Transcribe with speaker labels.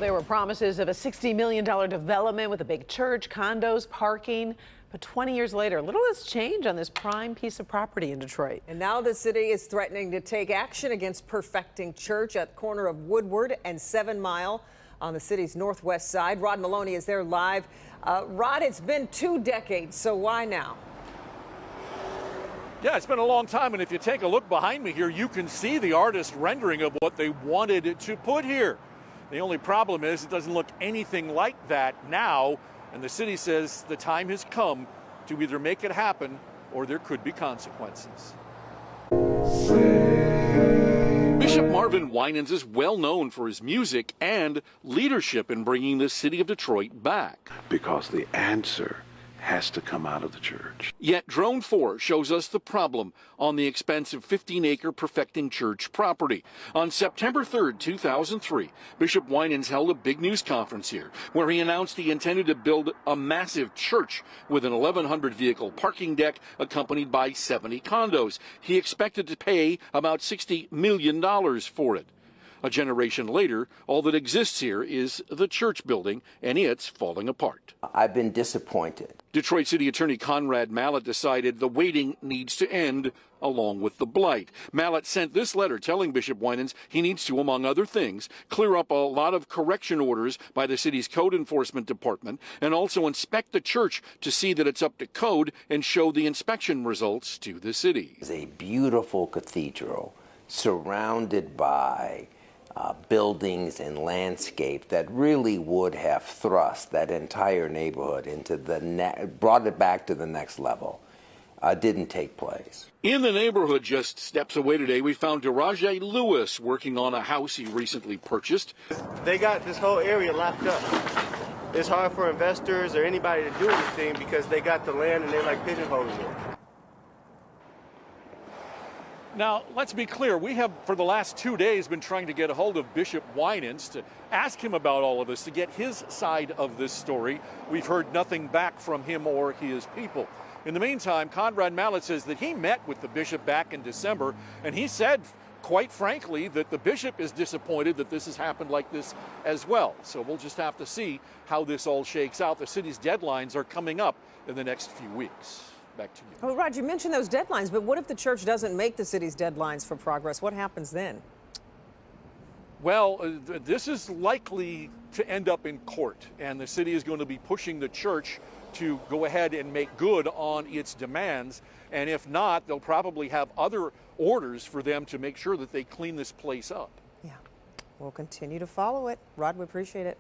Speaker 1: There were promises of a $60 million development with a big church, condos, parking. But 20 years later, little has changed on this prime piece of property in Detroit.
Speaker 2: And now the city is threatening to take action against Perfecting Church at the corner of Woodward and 7 Mile on the city's northwest side. Rod Maloney is there live. Rod, it's been 2 decades, so why now?
Speaker 3: Yeah, it's been a long time, and if you take a look behind me here, you can see the artist rendering of what they wanted to put here. The only problem is it doesn't look anything like that now, and the city says the time has come to either make it happen or there could be consequences. Bishop Marvin Winans is well known for his music and leadership in bringing the city of Detroit back.
Speaker 4: Because the answer has to come out of the church.
Speaker 3: Yet Drone 4 shows us the problem on the expensive 15-acre Perfecting Church property. On September 3rd, 2003, Bishop Winans held a big news conference here where he announced he intended to build a massive church with an 1,100-vehicle parking deck accompanied by 70 condos. He expected to pay about $60 million for it. A generation later, all that exists here is the church building, and it's falling apart.
Speaker 5: I've been disappointed.
Speaker 3: Detroit City Attorney Conrad Mallett decided the waiting needs to end, along with the blight. Mallett sent this letter telling Bishop Winans he needs to, among other things, clear up a lot of correction orders by the city's code enforcement department and also inspect the church to see that it's up to code and show the inspection results to the city.
Speaker 5: It's a beautiful cathedral surrounded by buildings and landscape that really would have thrust that entire neighborhood into brought it back to the next level. Didn't take place.
Speaker 3: In the neighborhood just steps away today, we found Daraje Lewis working on a house he recently purchased.
Speaker 6: They got this whole area locked up. It's hard for investors or anybody to do anything because they got the land and they're like pigeonholing it.
Speaker 3: Now, let's be clear. We have, for the last 2 days, been trying to get a hold of Bishop Winans to ask him about all of this, to get his side of this story. We've heard nothing back from him or his people. In the meantime, Conrad Mallett says that he met with the bishop back in December, and he said, quite frankly, that the bishop is disappointed that this has happened like this as well. So we'll just have to see how this all shakes out. The city's deadlines are coming up in the next few weeks. Back to you.
Speaker 2: Oh, Rod, you mentioned those deadlines, but what if the church doesn't make the city's deadlines for progress? What happens then?
Speaker 3: Well, this is likely to end up in court, and the city is going to be pushing the church to go ahead and make good on its demands. And if not, they'll probably have other orders for them to make sure that they clean this place up.
Speaker 2: Yeah, we'll continue to follow it. Rod, we appreciate it.